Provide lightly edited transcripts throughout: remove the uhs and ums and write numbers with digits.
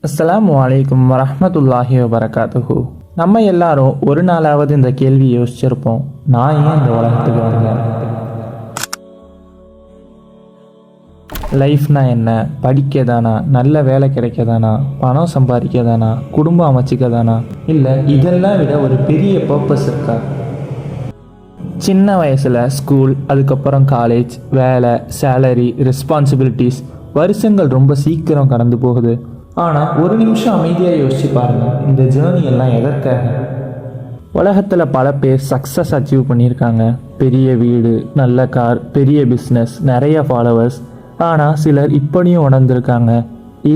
அஸ்ஸலாமு அலைக்கும் வரஹ்மத்துல்லாஹி வபரகாத்துஹு. நம்ம எல்லாரும் ஒரு நாளாவது இந்த கேள்வி யோசிச்சிருப்போம், நான் ஏன் இந்த உலகத்துக்கு வந்தேன்? லைஃப்னா என்ன? படிக்க தானா? நல்ல வேலை கிடைக்க தானா? பணம் சம்பாதிக்க தானா? குடும்பம் அமைச்சிக்க தானா? இல்லை இதெல்லாம் விட ஒரு பெரிய பர்பஸ் இருக்கா? சின்ன வயசில் ஸ்கூல், அதுக்கப்புறம் காலேஜ், வேலை, சேலரி, ரெஸ்பான்சிபிலிட்டிஸ், வருஷங்கள் ரொம்ப சீக்கிரம் கடந்து போகுது. ஆனால் ஒரு நிமிஷம் அமைதியாக யோசிச்சு பாருங்கள், இந்த ஜேர்னி எல்லாம் எதற்காக? உலகத்தில் பல பேர் சக்ஸஸ் அச்சீவ் பண்ணியிருக்காங்க. பெரிய வீடு, நல்ல கார், பெரிய பிஸ்னஸ், நிறைய ஃபாலோவர்ஸ். ஆனால் சிலர் இப்படியும் உணர்ந்திருக்காங்க,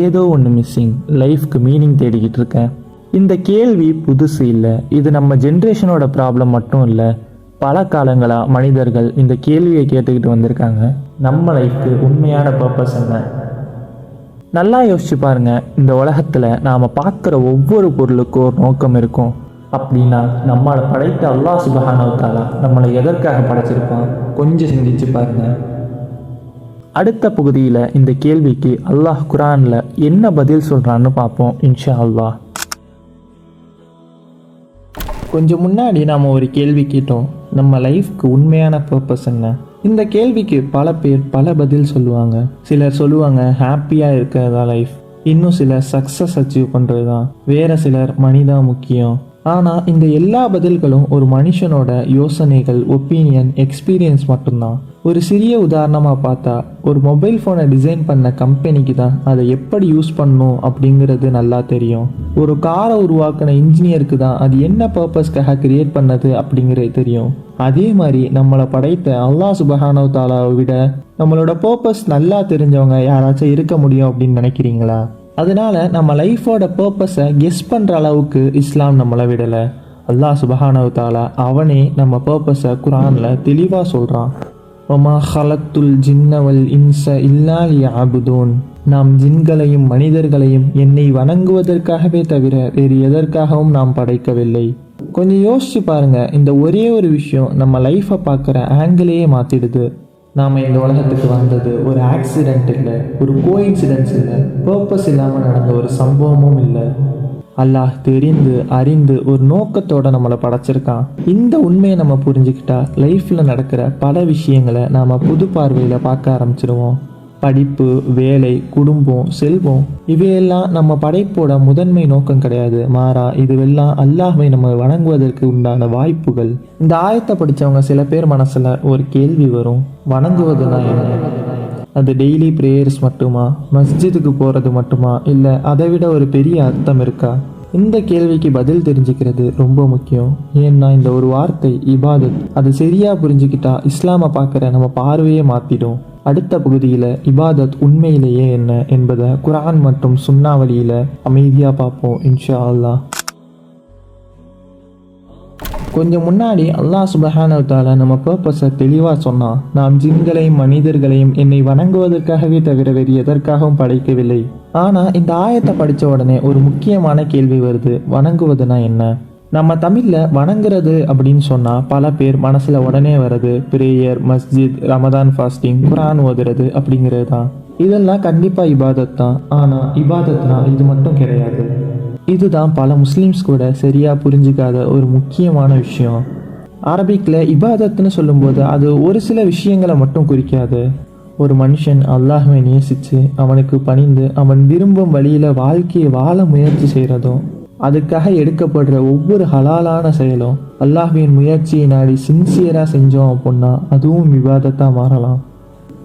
ஏதோ ஒன்று மிஸ்ஸிங், லைஃப்க்கு மீனிங் தேடிக்கிட்டு இருக்கேன். இந்த கேள்வி புதுசு இல்லை, இது நம்ம ஜென்ரேஷனோட ப்ராப்ளம் மட்டும் இல்லை. பல காலங்களாக மனிதர்கள் இந்த கேள்வியை கேட்டுக்கிட்டு வந்திருக்காங்க. நம்ம லைஃப்க்கு உண்மையான பர்பஸ் என்ன? நல்லா யோசிச்சு பாருங்க, இந்த உலகத்தில் நாம் பார்க்குற ஒவ்வொரு பொருளுக்கும் ஒரு நோக்கம் இருக்கும். அப்படின்னா நம்மளை படைத்த அல்லாஹ் சுப்ஹானஹு வ தஆலா நம்மளை எதற்காக படைச்சிருப்பான்? கொஞ்சம் சிந்திச்சு பாருங்க. அடுத்த பகுதியில் இந்த கேள்விக்கு அல்லாஹ் குர்ஆனில் என்ன பதில் சொல்கிறான்னு பார்ப்போம் இன்ஷா அல்லாஹ். கொஞ்சம் முன்னாடி நாம் ஒரு கேள்வி கேட்டோம், நம்ம லைஃப்க்கு உண்மையான பர்பஸ் என்ன? இந்த கேள்விக்கு பல பேர் பல பதில் சொல்லுவாங்க. சிலர் சொல்லுவாங்க ஹாப்பியாக இருக்கிறதா லைஃப், இன்னும் சிலர் சக்ஸஸ் அச்சீவ் பண்ணுறது தான், வேறு சிலர் மனிதான் முக்கியம். ஆனால் இந்த எல்லா பதில்களும் ஒரு மனுஷனோட யோசனைகள், ஒப்பீனியன், எக்ஸ்பீரியன்ஸ் மட்டும்தான். ஒரு சிறிய உதாரணமாக பார்த்தா, ஒரு மொபைல் ஃபோனை டிசைன் பண்ண கம்பெனிக்கு தான் அதை எப்படி யூஸ் பண்ணணும் அப்படிங்கிறது நல்லா தெரியும். ஒரு காரை உருவாக்கின இன்ஜினியருக்கு தான் அது என்ன பர்பஸ்க்காக கிரியேட் பண்ணது அப்படிங்கிறது தெரியும். அதே மாதிரி நம்மளை படைத்த அல்லாஹ் சுப்ஹானஹு வ தஆலாவை விட நம்மளோட பர்பஸ் நல்லா தெரிஞ்சவங்க யாராச்சும் இருக்க முடியும் அப்படின்னு நினைக்கிறீங்களா? அதனால நம்ம லைஃபோட பர்பஸை கெஸ் பண்ணுற அளவுக்கு இஸ்லாம் நம்மளை விடலை. அல்லாஹ் சுப்ஹானஹு வ தஆலா அவனே நம்ம பர்பஸை குர்ஆனில் தெளிவாக சொல்கிறான். வமா ஹலக்துல் ஜின்ன வல் இன்ஸ இல்லா லியஅபுதூன். நாம் ஜின்களையும் மனிதர்களையும் என்னை வணங்குவதற்காகவே தவிர வேறு எதற்காகவும் நாம் படைக்கவில்லை. கொஞ்சம் யோசிச்சு பாருங்க, இந்த ஒரே ஒரு விஷயம் நம்ம லைஃப்பை பார்க்குற ஆங்கிளையே மாற்றிடுது. நாம் இந்த உலகத்துக்கு வந்தது ஒரு ஆக்சிடெண்ட் இல்லை, ஒரு கோஇன்சிடென்ஸ் இல்லை, பர்பஸ் இல்லாமல் நடந்த ஒரு சம்பவமும் இல்லை. அல்லாஹ் தெரிந்து அறிந்து ஒரு நோக்கத்தோட நம்மளை படைச்சிருக்கான். இந்த உண்மையை நம்ம புரிஞ்சுக்கிட்டா லைஃப்பில் நடக்கிற பல விஷயங்களை நாம் புது பார்வையில் பார்க்க ஆரம்பிச்சிடுவோம். படிப்பு, வேலை, குடும்பம், செல்வம் இவையெல்லாம் நம்ம படைப்போட முதன்மை நோக்கம் கிடையாது. மாறா இதுவெல்லாம் அல்லாஹ்வை நம்ம வணங்குவதற்கு உண்டான வாய்ப்புகள். இந்த ஆயத்தை படித்தவங்க சில பேர் மனசில் ஒரு கேள்வி வரும், வணங்குவதுனா என்ன? அது டெய்லி ப்ரேயர்ஸ் மட்டுமா? மஸ்ஜிதுக்கு போகிறது மட்டுமா? இல்லை அதை விட ஒரு பெரிய அர்த்தம் இருக்கா? இந்த கேள்விக்கு பதில் தெரிஞ்சுக்கிறது ரொம்ப முக்கியம். ஏன்னா இந்த ஒரு வார்த்தை இபாதத், அது சரியாக புரிஞ்சுக்கிட்டா இஸ்லாமை பார்க்குற நம்ம பார்வையே மாற்றிடும். அடுத்த பகுதியில் இபாதத் உண்மையிலேயே என்ன என்பதை குர்ஆன் மற்றும் சுன்னா வழியில் அமைதியாக பார்ப்போம் இன்ஷா அல்லாஹ். கொஞ்சம் முன்னாடி அல்லாஹ் சுப்ஹானஹு வ தஆலா நம்ம பர்பஸை தெளிவாக சொன்னான். நாம் ஜின்களையும் மனிதர்களையும் என்னை வணங்குவதற்காகவே தவிர வேறு எதற்காகவும் படைக்கவில்லை. ஆனால் இந்த ஆயத்தை படித்த உடனே ஒரு முக்கியமான கேள்வி வருது, வணங்குவதுனா என்ன? நம்ம தமிழில் வணங்குறது அப்படின்னு சொன்னால் பல பேர் மனசில் உடனே வர்றது பிரேயர், மஸ்ஜித், ரமதான் ஃபாஸ்டிங், குர்ஆன் ஓதுறது அப்படிங்கிறது தான். இதெல்லாம் கண்டிப்பாக இபாதத் தான். ஆனால் இபாதத்னா இது மட்டும் கிடையாது. இதுதான் பல முஸ்லீம்ஸ் கூட சரியாக புரிஞ்சிக்காத ஒரு முக்கியமான விஷயம். அரபிக்கில் இபாதத்னு சொல்லும்போது அது ஒரு சில விஷயங்களை மட்டும் குறிக்காது. ஒரு மனுஷன் அல்லாஹ்வை நேசித்து அவனுக்கு பணிந்து அவன் விரும்பும் வழியில் வாழ்க்கையை வாழ முயற்சி செய்கிறதும், அதுக்காக எடுக்கப்படுற ஒவ்வொரு ஹலாலான செயலும் அல்லாஹ்வின் முயற்சியை நாடி சின்சியராக செஞ்சோம் அப்படின்னா அதுவும் இபாதத்தாக மாறலாம்.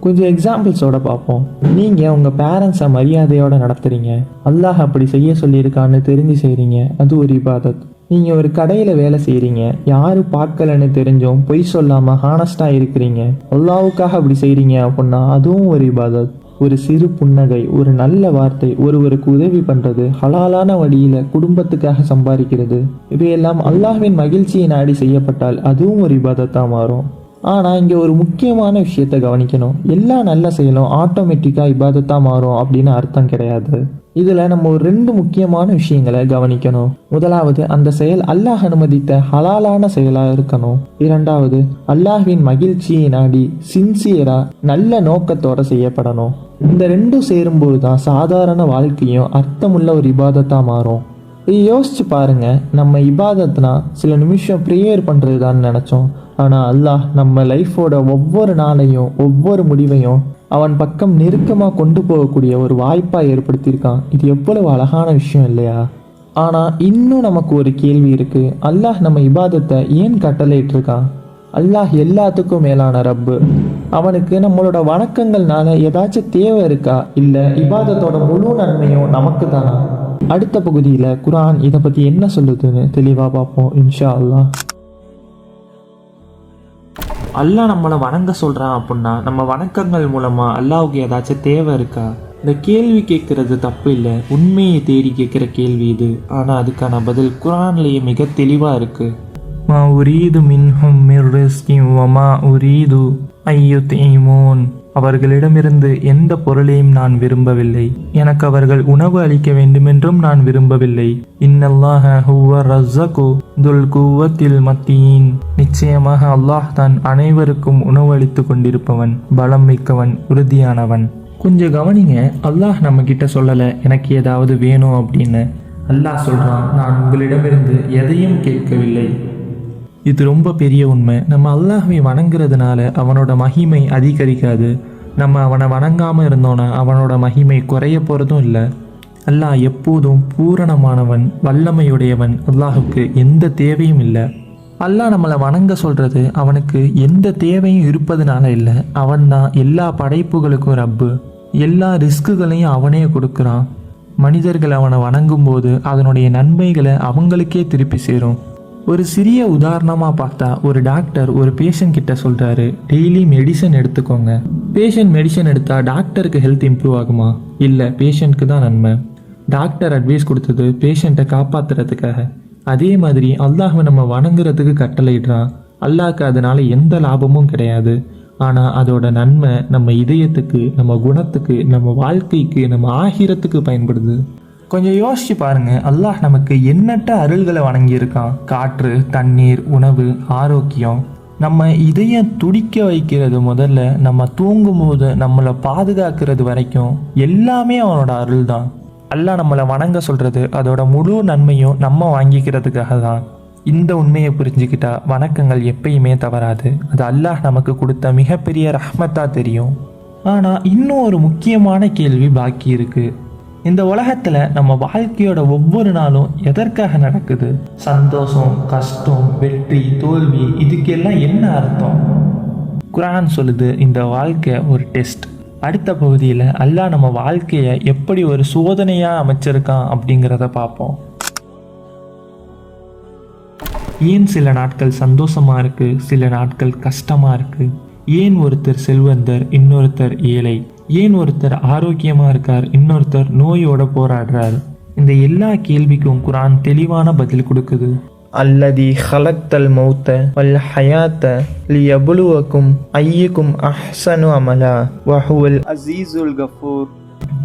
கொஞ்சம் எக்ஸாம்பிள்ஸோட பார்ப்போம். நீங்கள் உங்கள் பேரண்ட்ஸை மரியாதையோடு நடத்துகிறீங்க, அல்லாஹ் அப்படி செய்ய சொல்லியிருக்கான்னு தெரிஞ்சு செய்கிறீங்க, அது ஒரு இபாதத். நீங்கள் ஒரு கடையில் வேலை செய்கிறீங்க, யாரும் பார்க்கலன்னு தெரிஞ்சும் பொய் சொல்லாமல் ஹானஸ்டாக இருக்கிறீங்க, அல்லாஹ்வுக்காக அப்படி செய்கிறீங்க அப்படின்னா அதுவும் ஒரு இபாதத். ஒரு சிறு புன்னகை, ஒரு நல்ல வார்த்தை, ஒருவருக்கு உதவி பண்ணுறது, ஹலாலான வழியில் குடும்பத்துக்காக சம்பாதிக்கிறது, இவையெல்லாம் அல்லாஹ்வின் மகிழ்ச்சியை நாடி செய்யப்பட்டால் அதுவும் ஒரு இபாதத்தாக மாறும். ஆனால் இங்கே ஒரு முக்கியமான விஷயத்தை கவனிக்கணும். எல்லா நல்ல செயலும் ஆட்டோமேட்டிக்காக இபாதத்தாக மாறும் அப்படின்னு அர்த்தம் கிடையாது. இதில் நம்ம ஒரு 2 முக்கியமான விஷயங்களை கவனிக்கணும். முதலாவது, அந்த செயல் அல்லாஹ் அனுமதித்த ஹலாலான செயலாக இருக்கணும். இரண்டாவது, அல்லாஹ்வின் மகிழ்ச்சியை நாடி சின்சியராக நல்ல நோக்கத்தோட செய்யப்படணும். இந்த 2ம் சேரும்போது தான் சாதாரண வாழ்க்கையும் அர்த்தமுள்ள ஒரு இபாதத்தாக மாறும். இது யோசிச்சு பாருங்க, நம்ம இபாதத்னா சில நிமிஷம் ப்ரேயர் பண்ணுறது தான் நினச்சோம். ஆனால் அல்லாஹ் நம்ம லைஃபோட ஒவ்வொரு நாளையும் ஒவ்வொரு முடிவையும் அவன் பக்கம் நெருக்கமாக கொண்டு போகக்கூடிய ஒரு வாய்ப்பாக ஏற்படுத்தியிருக்கான். இது எவ்வளவு அழகான விஷயம் இல்லையா? ஆனால் இன்னும் நமக்கு ஒரு கேள்வி இருக்குது. அல்லாஹ் நம்ம இபாதத்தை ஏன் கட்டளையிட்டிருக்கான்? அல்லாஹ் எல்லாத்துக்கும் மேலான ரப்பு. அவனுக்கு நம்மளோட வணக்கங்கள்னால ஏதாச்சும் தேவை இருக்கா? இல்லை இபாதத்தோட முழு நன்மையும் நமக்கு தானா? அடுத்த பகுதியில் குர்ஆன் இதை பற்றி என்ன சொல்லுதுன்னு தெளிவாக பார்ப்போம் இன்ஷா அல்லாஹ். அல்லாஹ் நம்மளை வணங்க சொல்கிறான் அப்படின்னா நம்ம வணக்கங்கள் மூலமாக அல்லாஹ்வுக்கு ஏதாச்சும் தேவை இருக்கா? இந்த கேள்வி கேட்குறது தப்பு இல்லை, உண்மையை தேடி கேட்குற கேள்வி இது. ஆனால் அதுக்கான பதில் குர்ஆன்லேயே மிக தெளிவாக இருக்குது. மா உரீது மின்ஹும் மிர் ரிஸ்கின் வமா உரீது ஐயுத்இமூன். அவர்களிடமிருந்து எந்த பொருளையும் நான் விரும்பவில்லை, எனக்கு அவர்கள் உணவு அளிக்க வேண்டுமென்றும் நான் விரும்பவில்லை. இன்னல்லாஹ ஹுவ ரஸ்ஸகு துல் குவத்தில் மத்தீன். நிச்சயமாக அல்லாஹ் தான் அனைவருக்கும் உணவு அளித்து கொண்டிருப்பவன், பலம் மிக்கவன், உறுதியானவன். கொஞ்சம் கவனிங்க, அல்லாஹ் நம்ம கிட்ட சொல்லலை எனக்கு ஏதாவது வேணும் அப்படின்னு. அல்லாஹ் சொல்கிறான், நான் உங்களிடமிருந்து எதையும் கேட்கவில்லை. இது ரொம்ப பெரிய உண்மை. நம்ம அல்லாஹ்வை வணங்குறதுனால அவனோட மகிமை அதிகரிக்காது. நம்ம அவனை வணங்காமல் இருந்தோன்னா அவனோட மகிமை குறைய போகிறதும் இல்லை. அல்லாஹ் எப்போதும் பூரணமானவன், வல்லமையுடையவன். அல்லாஹுக்கு எந்த தேவையும் இல்லை. அல்லாஹ் நம்மளை வணங்க சொல்கிறது அவனுக்கு எந்த தேவையும் இருப்பதுனால இல்லை. அவன் தான் எல்லா படைப்புகளுக்கும் ரப்பு. எல்லா ரிஸ்க்குகளையும் அவனே கொடுக்குறான். மனிதர்கள் அவனை வணங்கும் போது அதனுடைய நன்மைகளை அவங்களுக்கே திருப்பி சேரும். ஒரு சிறிய உதாரணமாக பார்த்தா, ஒரு டாக்டர் ஒரு பேஷண்ட் கிட்ட சொல்கிறாரு, டெய்லி மெடிசன் எடுத்துக்கோங்க. பேஷண்ட் மெடிசன் எடுத்தால் டாக்டருக்கு ஹெல்த் இம்ப்ரூவ் ஆகுமா? இல்லை, பேஷண்ட்க்கு தான் நன்மை. டாக்டர் அட்வைஸ் கொடுத்தது பேஷண்ட்டை காப்பாற்றுறதுக்காக. அதே மாதிரி அல்லாஹ்வை நம்ம வணங்குறதுக்கு கட்டளையிடுறான். அல்லாஹ்க்கு அதனால எந்த லாபமும் கிடையாது. ஆனால் அதோட நன்மை நம்ம இதயத்துக்கு, நம்ம குணத்துக்கு, நம்ம வாழ்க்கைக்கு, நம்ம ஆகிரத்துக்கு பயன்படுது. கொஞ்சம் யோசிச்சு பாருங்க, அல்லாஹ் நமக்கு எண்ணற்ற அருள்களை வழங்கியிருக்கான். காற்று, தண்ணீர், உணவு, ஆரோக்கியம். நம்ம இதயம் துடிக்க வைக்கிறது முதல்ல நம்ம தூங்கும் போது நம்மளை பாதுகாக்கிறது வரைக்கும் எல்லாமே அவனோட அருள் தான். அல்லாஹ் நம்மளை வணங்க சொல்றது அதோட முழு நன்மையும் நம்ம வாங்கிக்கிறதுக்காக தான். இந்த உண்மையை புரிஞ்சுக்கிட்டா வணக்கங்கள் எப்பயுமே தவறாது. அது அல்லாஹ் நமக்கு கொடுத்த மிகப்பெரிய ரஹ்மத்தா தெரியும். ஆனால் இன்னும் ஒரு முக்கியமான கேள்வி பாக்கி இருக்கு. இந்த உலகத்தில் நம்ம வாழ்க்கையோட ஒவ்வொரு நாளும் எதற்காக நடக்குது? சந்தோஷம், கஷ்டம், வெற்றி, தோல்வி, இதுக்கெல்லாம் என்ன அர்த்தம்? குர்ஆன் சொல்லுது, இந்த வாழ்க்கை ஒரு டெஸ்ட். அடுத்த பகுதியில் அல்லாஹ் நம்ம வாழ்க்கையை எப்படி ஒரு சோதனையாக அமைச்சிருக்கான் அப்படிங்கிறத பார்ப்போம். ஏன் சில நாட்கள் சந்தோஷமாக இருக்குது, சில நாட்கள் கஷ்டமாக இருக்குது? ஏன் ஒருத்தர் செல்வந்தர், இன்னொருத்தர் ஏழை? ஏன் ஒருத்தர் ஆரோக்கியமாக இருக்கார், இன்னொருத்தர் நோயோட போராடுறார்? இந்த எல்லா கேள்விக்கும் குர்ஆன் தெளிவான பதில் கொடுக்குது. அல்லதி ஹலக்தல் மௌத்த வல் ஹயாத்த லியபுலுவக்கும் ஐயுக்கும் அஹ்சனு அமலா வஹுவல் அஸீஸுல் கஃபூர்.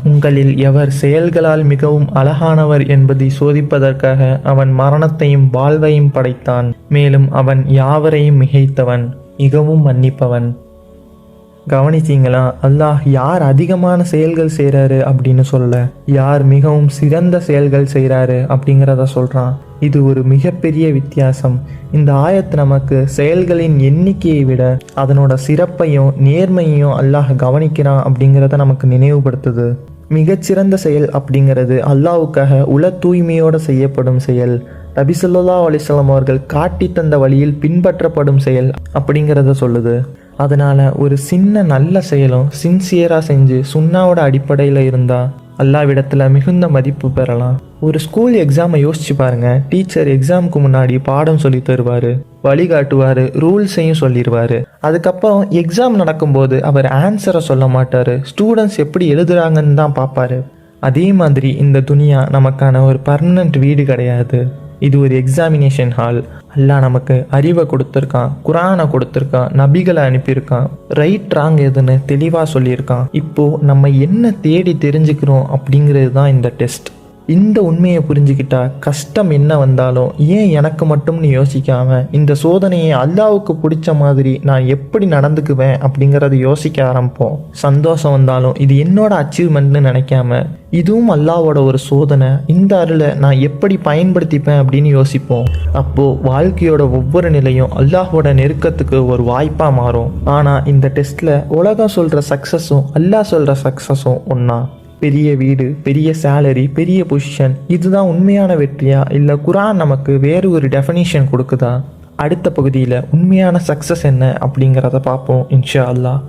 உங்களில் எவர் செயல்களால் மிகவும் அழகானவர் என்பதை சோதிப்பதற்காக அவன் மரணத்தையும் வாழ்வையும் படைத்தான். மேலும் அவன் யாவரையும் மிகைத்தவன், மிகவும் மன்னிப்பவன். கவனிச்சிங்களா? அல்லாஹ் யார் அதிகமான செயல்கள் செய்கிறாரு அப்படின்னு சொல்ல, யார் மிகவும் சிறந்த செயல்கள் செய்கிறாரு அப்படிங்கிறத சொல்கிறான். இது ஒரு மிகப்பெரிய வித்தியாசம். இந்த ஆயத்து நமக்கு செயல்களின் எண்ணிக்கையை விட அதனோட சிறப்பையும் நேர்மையையும் அல்லாஹ் கவனிக்கிறான் அப்படிங்கிறத நமக்கு நினைவுபடுத்துது. மிகச்சிறந்த செயல் அப்படிங்கிறது அல்லாஹ்வுக்காக உள தூய்மையோடு செய்யப்படும் செயல். நபி ஸல்லல்லாஹு அலைஹி வஸல்லம் அவர்கள் காட்டி தந்த வழியில் பின்பற்றப்படும் செயல் அப்படிங்கிறத சொல்லுது. அதனால் ஒரு சின்ன நல்ல செயலும் சின்சியராக செஞ்சு சுன்னாவோட அடிப்படையில் இருந்தால் அல்லாஹ்விடத்தில் மிகுந்த மதிப்பு பெறலாம். ஒரு ஸ்கூல் எக்ஸாமை யோசிச்சு பாருங்கள். டீச்சர் எக்ஸாமுக்கு முன்னாடி பாடம் சொல்லி தருவார், வழிகாட்டுவார், ரூல்ஸையும் சொல்லிடுவார். அதுக்கப்புறம் எக்ஸாம் நடக்கும்போது அவர் ஆன்சரை சொல்ல மாட்டார், ஸ்டூடெண்ட்ஸ் எப்படி எழுதுறாங்கன்னு தான் பார்ப்பாரு. அதே மாதிரி இந்த துனியா நமக்கான ஒரு பர்மனண்ட் வீடு கிடையாது. இது ஒரு எக்ஸாமினேஷன் ஹால். அல்லாஹ் நமக்கு அறிவை கொடுத்துருக்கான், குரானை கொடுத்துருக்கான், நபிகளை அனுப்பியிருக்கான், ரைட் ராங் எதுன்னு தெளிவாக சொல்லியிருக்கான். இப்போது நம்ம என்ன தேடி தெரிஞ்சுக்கிறோம் அப்படிங்கிறது தான் இந்த டெஸ்ட். இந்த உண்மையை புரிஞ்சுக்கிட்டா கஷ்டம் என்ன வந்தாலும் ஏன் எனக்கு மட்டும்னு யோசிக்காம இந்த சோதனையை அல்லாவுக்கு பிடிச்ச மாதிரி நான் எப்படி நடந்துக்குவேன் அப்படிங்கிறத யோசிக்க ஆரம்பிப்போம். சந்தோஷம் வந்தாலும் இது என்னோட அச்சீவ்மெண்ட்னு நினைக்காம இதுவும் அல்லாவோட ஒரு சோதனை, இந்த அருளை நான் எப்படி பயன்படுத்திப்பேன் அப்படின்னு யோசிப்போம். அப்போது வாழ்க்கையோட ஒவ்வொரு நிலையும் அல்லாஹோட நெருக்கத்துக்கு ஒரு வாய்ப்பாக மாறும். ஆனால் இந்த டெஸ்ட்டில் உலகம் சொல்கிற சக்ஸஸும் அல்லாஹ் சொல்கிற சக்ஸஸும் ஒன்றா? பெரிய வீடு, பெரிய சேலரி, பெரிய பொசிஷன், இதுதான் உண்மையான வெற்றியா இல்லை குரான் நமக்கு வேறு ஒரு டெஃபினிஷன் கொடுக்குதா? அடுத்த பகுதியில் உண்மையான சக்ஸஸ் என்ன அப்படிங்கிறத பார்ப்போம் இன்ஷா அல்லாஹ்.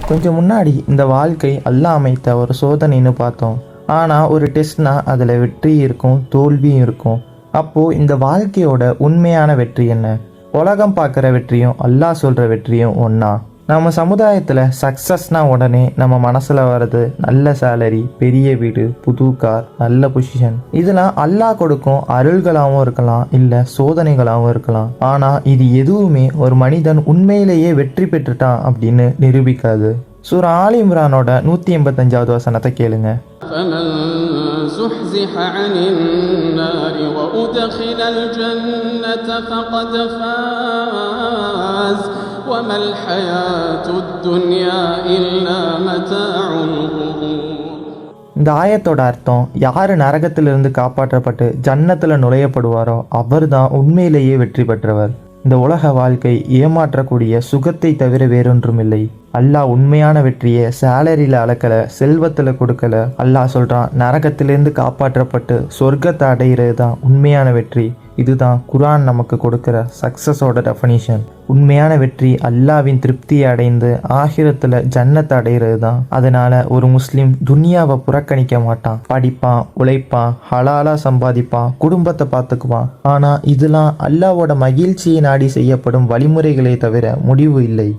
கொஞ்சம் முன்னாடி இந்த வாழ்க்கை அல்லாஹ் அமைத்த ஒரு சோதனைன்னு பார்த்தோம். ஆனால் ஒரு டெஸ்ட்னா அதில் வெற்றி இருக்கும், தோல்வியும் இருக்கும். அப்போது இந்த வாழ்க்கையோட உண்மையான வெற்றி என்ன? உலகம் பார்க்குற வெற்றியும் அல்லாஹ் சொல்கிற வெற்றியும் ஒன்றா? நம்ம சமுதாயத்தில் சக்ஸஸ்னால் உடனே நம்ம மனசில் வர்றது நல்ல சேலரி, பெரிய வீடு, புது கார், நல்ல பொசிஷன். இதெல்லாம் அல்லாஹ் கொடுக்கும் அருள்களாகவும் இருக்கலாம், இல்லை சோதனைகளாகவும் இருக்கலாம். ஆனால் இது எதுவுமே ஒரு மனிதன் உண்மையிலேயே வெற்றி பெற்றுட்டான் அப்படின்னு நிரூபிக்காது. சூரா ஆலி இம்ரானோட 185வது வசனத்தை கேளுங்க. زحزح عن النار وأدخل الجنة فقد فاز وما الحياة الدنيا إلا متاع الغرور. இந்த ஆயத்தோட அர்த்தம், யார் நரகத்திலிருந்து காப்பாற்றப்பட்டு ஜன்னத்தில் நுழையப்படுவாரோ அவர் தான் உண்மையிலேயே வெற்றி பெற்றவர். இந்த உலக வாழ்க்கை ஏமாற்றக்கூடிய சுகத்தை தவிர வேறொன்றும் இல்லை. அல்லாஹ் உண்மையான வெற்றியை சேலரியில் அளக்கலை, செல்வத்தில் கொடுக்கல. அல்லாஹ் சொல்கிறான், நரகத்திலேருந்து காப்பாற்றப்பட்டு சொர்க்கத்தை அடைகிறது தான் உண்மையான வெற்றி. இதுதான் குரான் நமக்கு கொடுக்குற சக்ஸஸோட டெஃபனிஷன். உண்மையான வெற்றி அல்லாவின் திருப்தியை அடைந்து ஆகிரத்தில் ஜன்னத்தை அடைகிறது தான். அதனால் ஒரு முஸ்லீம் துனியாவை புறக்கணிக்க மாட்டான். படிப்பான், உழைப்பான், ஹலாலாக சம்பாதிப்பான், குடும்பத்தை பார்த்துக்குவான். ஆனால் இதெல்லாம் அல்லாவோட மகிழ்ச்சியை நாடி செய்யப்படும் வழிமுறைகளே தவிர முடிவு இல்லை.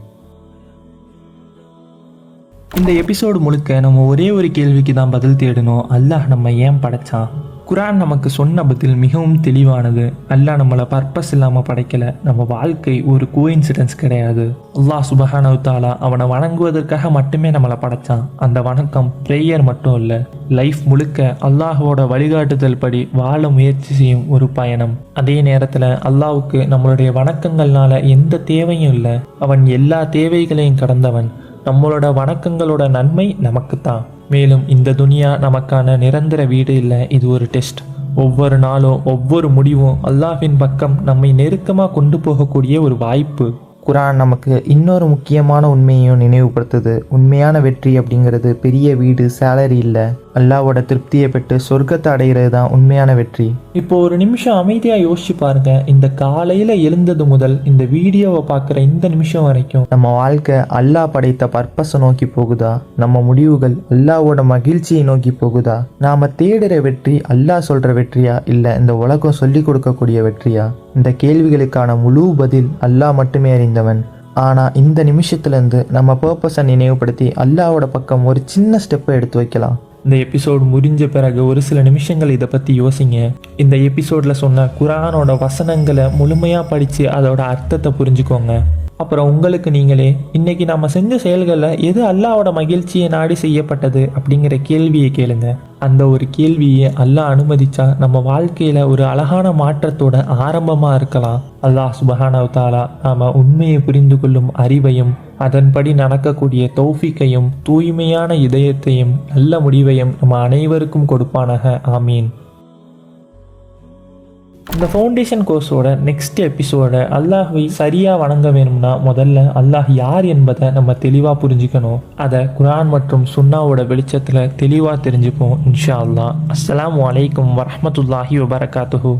இந்த எபிசோடு முழுக்க நம்ம ஒரே ஒரு கேள்விக்கு தான் பதில் தேடணும். அல்லாஹ் நம்ம ஏன் படைச்சான்? குரான் நமக்கு சொன்ன பதில் மிகவும் தெளிவானது. அல்லாஹ் நம்மளை பர்பஸ் இல்லாமல் படைக்கலை. நம்ம வாழ்க்கை ஒரு கோஇன்சிடென்ஸ் கிடையாது. அல்லாஹ் சுப்ஹானஹு வ தஆலா அவனை வணங்குவதற்காக மட்டுமே நம்மளை படைச்சான். அந்த வணக்கம் ப்ரேயர் மட்டும் இல்லை, லைஃப் முழுக்க அல்லாஹோட வழிகாட்டுதல் படி வாழ முயற்சி செய்யும் ஒரு பயணம். அதே நேரத்தில் அல்லாஹ்வுக்கு நம்மளுடைய வணக்கங்கள்னால எந்த தேவையும் இல்லை. அவன் எல்லா தேவைகளையும் கடந்தவன். நம்மளோட வணக்கங்களோட நன்மை நமக்குத்தான். மேலும் இந்த துனியா நமக்கான நிரந்தர வீடு இல்லை, இது ஒரு டெஸ்ட். ஒவ்வொரு நாளும் ஒவ்வொரு முடிவும் அல்லாஹ்வின் பக்கம் நம்மை நெருக்கமாக கொண்டு போகக்கூடிய ஒரு வாய்ப்பு. குரான் நமக்கு இன்னொரு முக்கியமான உண்மையையும் நினைவுபடுத்துது. உண்மையான வெற்றி அப்படிங்கிறது பெரிய வீடு, சேலரி இல்லை, அல்லாவோட திருப்தியை பெற்று சொர்க்கத்தை அடைகிறது தான் உண்மையான வெற்றி. இப்போ ஒரு நிமிஷம் அமைதியாக யோசிச்சு பாருங்க. இந்த காலையில் எழுந்தது முதல் இந்த வீடியோவை பார்க்குற இந்த நிமிஷம் வரைக்கும் நம்ம வாழ்க்கை அல்லாஹ் படைத்த பர்பஸை நோக்கி போகுதா? நம்ம முடிவுகள் அல்லாவோட மகிழ்ச்சியை நோக்கி போகுதா? நாம் தேடுற வெற்றி அல்லாஹ் சொல்கிற வெற்றியா, இல்லை இந்த உலகம் சொல்லி கொடுக்கக்கூடிய வெற்றியா? இந்த கேள்விகளுக்கான முழு பதில் அல்லாஹ் மட்டுமே அறிந்தவன். ஆனால் இந்த நிமிஷத்துலேருந்து நம்ம பர்பஸை நினைவுபடுத்தி அல்லாவோட பக்கம் ஒரு சின்ன ஸ்டெப்பை எடுத்து வைக்கலாம். இந்த எபிசோடு முடிஞ்ச பிறகு ஒரு சில நிமிஷங்கள் இதை பற்றி யோசிங்க. இந்த எபிசோடில் சொன்ன குரானோட வசனங்களை முழுமையாக படித்து அதோட அர்த்தத்தை புரிஞ்சுக்கோங்க. அப்புறம் உங்களுக்கு நீங்களே இன்னைக்கு நம்ம செஞ்ச செயல்களில் எது அல்லாவோட மகிழ்ச்சியை நாடி செய்யப்பட்டது அப்படிங்கிற கேள்வியை கேளுங்க. அந்த ஒரு கேள்வியை அல்லாஹ் அனுமதிச்சா நம்ம வாழ்க்கையில் ஒரு அழகான மாற்றத்தோட ஆரம்பமாக இருக்கலாம். அல்லாஹ் சுப்ஹானஹு வ தஆலா நாம் உண்மையை புரிந்து கொள்ளும் அறிவையும், அதன்படி நடக்கக்கூடிய தௌஃபீக்கையும், தூய்மையான இதயத்தையும், நல்ல முடிவையும் நம்ம அனைவருக்கும் கொடுப்பானாக. ஆமீன். இந்த ஃபவுண்டேஷன் கோர்ஸோட நெக்ஸ்ட் எபிசோட அல்லாஹ்வை சரியாக வணங்க வேணும்னா முதல்ல அல்லாஹ் யார் என்பதை நம்ம தெளிவாக புரிஞ்சுக்கணும். அதை குரான் மற்றும் சுன்னாவோட வெளிச்சத்தில் தெளிவாக தெரிஞ்சுப்போம் இன்ஷா அல்லாஹ். அஸ்ஸலாமு அலைக்கும் வரஹ்மத்துல்லாஹி வபரகாத்துஹு.